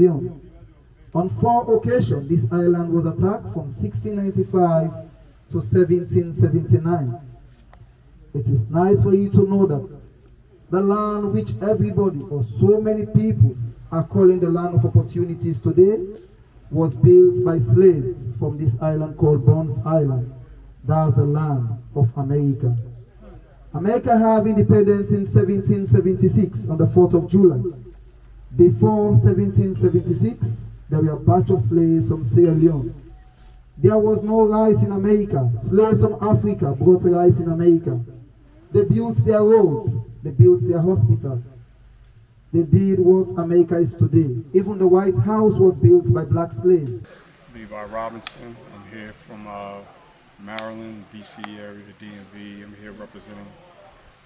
Leone. On 4 occasions, this island was attacked from 1695 to 1779. It is nice for you to know that the land which everybody or so many people are calling the land of opportunities today was built by slaves from this island called Bones Island. That's the land of America. America had independence in 1776 on the 4th of July. Before 1776, there were a batch of slaves from Sierra Leone. There was no rice in America. Slaves from Africa brought rice in America. They built their road. They built their hospital. They did what America is today. Even the White House was built by black slaves. Levi Robinson. I'm here from Maryland, DC area, the DMV. I'm here representing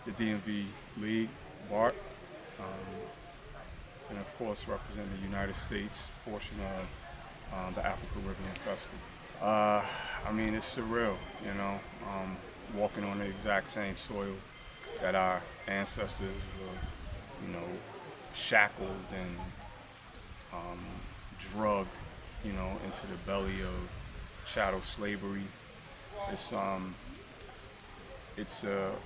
the DMV League, BART, and of course representing the United States portion of the Afro-Caribbean Festival. I mean, it's surreal, you know, walking on the exact same soil that our ancestors were, you know, shackled and drugged, you know, into the belly of chattel slavery. It's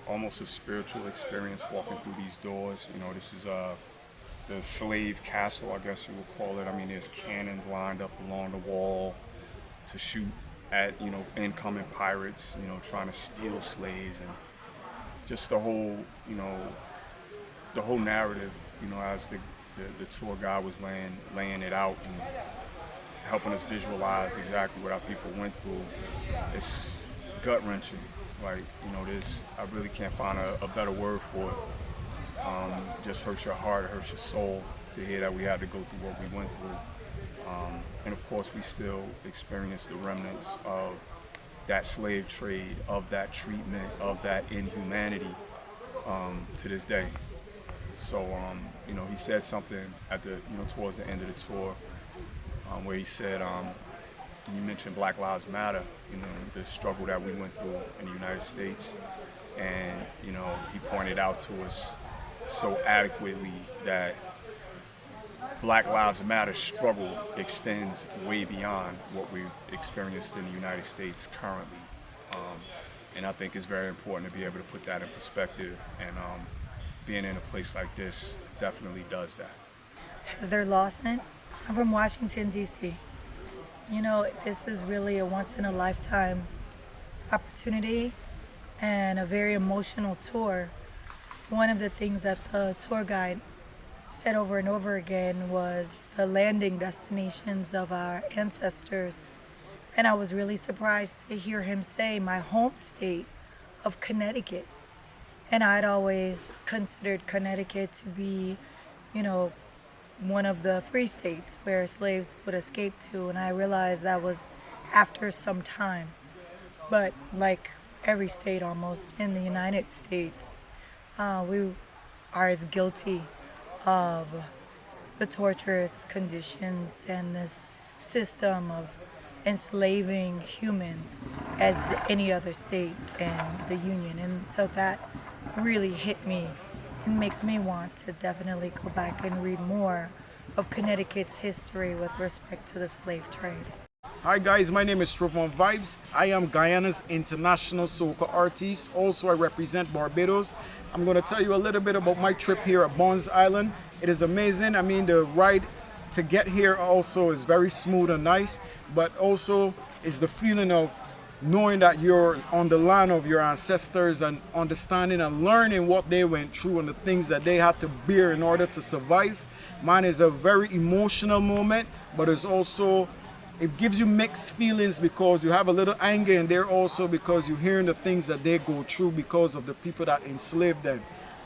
almost a spiritual experience walking through these doors. You know, this is the slave castle, I guess you would call it. I mean, there's cannons lined up along the wall to shoot at, you know, incoming pirates, you know, trying to steal slaves, and just the whole, you know, the whole narrative, you know, as the tour guide was laying it out and helping us visualize exactly what our people went through. It's gut-wrenching. Like, you know, I really can't find a better word for it. Just hurts your heart, it hurts your soul to hear that we had to go through what we went through. And of course, we still experience the remnants of that slave trade, of that treatment, of that inhumanity to this day. So, you know, he said something at the, you know, towards the end of the tour, where he said, you mentioned Black Lives Matter, you know, the struggle that we went through in the United States. And, you know, he pointed out to us so adequately that Black Lives Matter struggle extends way beyond what we've experienced in the United States currently. And I think it's very important to be able to put that in perspective, and being in a place like this definitely does that. Heather Lawson. I'm from Washington, D.C. You know, this is really a once-in-a-lifetime opportunity and a very emotional tour. One of the things that the tour guide said over and over again was the landing destinations of our ancestors. And I was really surprised to hear him say my home state of Connecticut. And I'd always considered Connecticut to be, you know, one of the free states where slaves would escape to, and I realized that was after some time. But like every state almost in the United States, we are as guilty of the torturous conditions and this system of enslaving humans as any other state in the Union. And so that really hit me and makes me want to definitely go back and read more of Connecticut's history with respect to the slave trade. Hi guys, my name is Strovon Vibes. I am Guyana's international soca artist. Also, I represent Barbados. I'm going to tell you a little bit about my trip here at Bones Island. It is amazing. I mean, the ride to get here also is very smooth and nice, but also is the feeling of knowing that you're on the land of your ancestors and understanding and learning what they went through and the things that they had to bear in order to survive. Mine is a very emotional moment, but it's also, it gives you mixed feelings because you have a little anger in there also because you're hearing the things that they go through because of the people that enslaved them.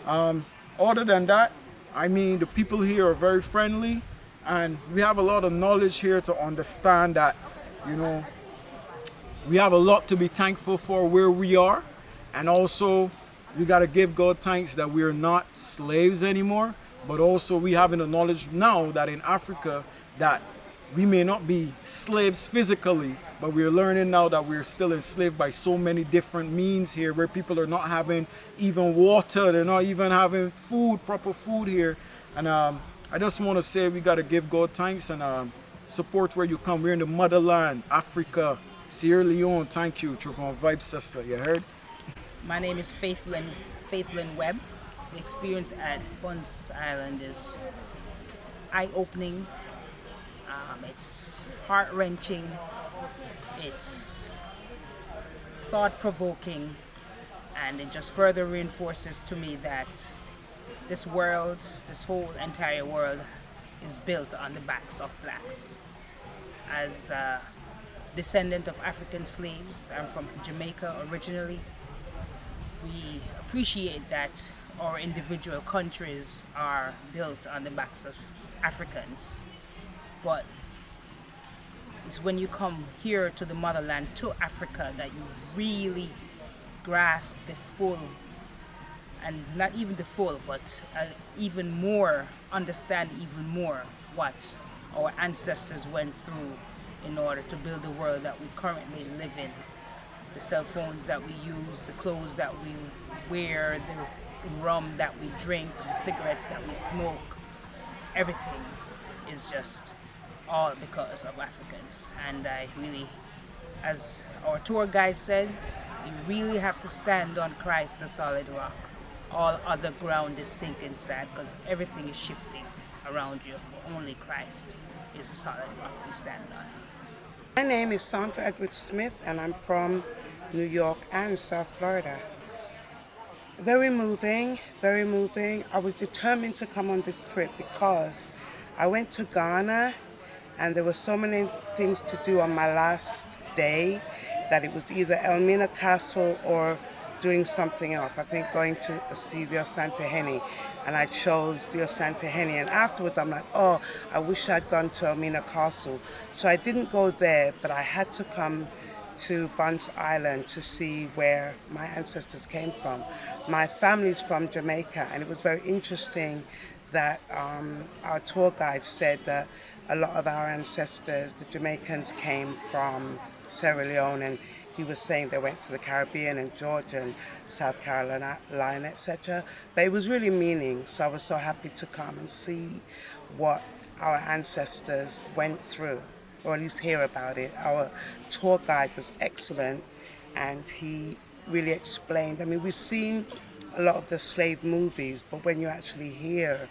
Other than that, I mean, the people here are very friendly, and we have a lot of knowledge here to understand that, you know, we have a lot to be thankful for where we are, and also we got to give God thanks that we are not slaves anymore, but also we having the knowledge now that in Africa that we may not be slaves physically, but we're learning now that we're still enslaved by so many different means here, where people are not having even water, they're not even having food, proper food here. And I just want to say we got to give God thanks and support where you come. We're in the motherland, Africa, Sierra Leone. Thank you, True from Vibe Sister. You heard? My name is Faithlyn Webb. The experience at Buns Island is eye-opening. It's heart-wrenching. It's thought-provoking, and it just further reinforces to me that this world, this whole entire world, is built on the backs of blacks. As a descendant of African slaves, I'm from Jamaica originally. We appreciate that our individual countries are built on the backs of Africans, but it's when you come here to the motherland, to Africa, that you really grasp the full, and not even the full, but even more, understand even more what our ancestors went through in order to build the world that we currently live in. The cell phones that we use, the clothes that we wear, the rum that we drink, the cigarettes that we smoke, everything is just all because of Africans. And I really, as our tour guide said, you really have to stand on Christ, the solid rock. All other ground is sinking sand because everything is shifting around you. Only Christ is the solid rock we stand on. My name is Sandra Edwards Smith, and I'm from New York and South Florida. Very moving, very moving. I was determined to come on this trip because I went to Ghana and there were so many things to do on my last day that it was either Elmina Castle or doing something else. I think going to see the Asante Henny, and I chose the Asante Henny. And afterwards I'm like, oh, I wish I'd gone to Elmina Castle. So I didn't go there, but I had to come to Buns Island to see where my ancestors came from. My family's from Jamaica, and it was very interesting that our tour guide said that a lot of our ancestors, the Jamaicans, came from Sierra Leone, and he was saying they went to the Caribbean and Georgia and South Carolina, etc. But it was really meaning, so I was so happy to come and see what our ancestors went through, or at least hear about it. Our tour guide was excellent, and he really explained. I mean, we've seen a lot of the slave movies, but when you're actually here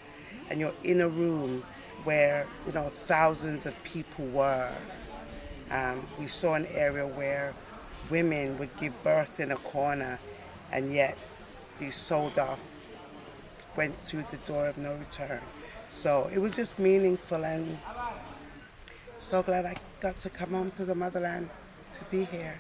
and you're in a room where, you know, thousands of people were, we saw an area where women would give birth in a corner and yet be sold off, went through the door of no return. So it was just meaningful, and so glad I got to come home to the motherland to be here.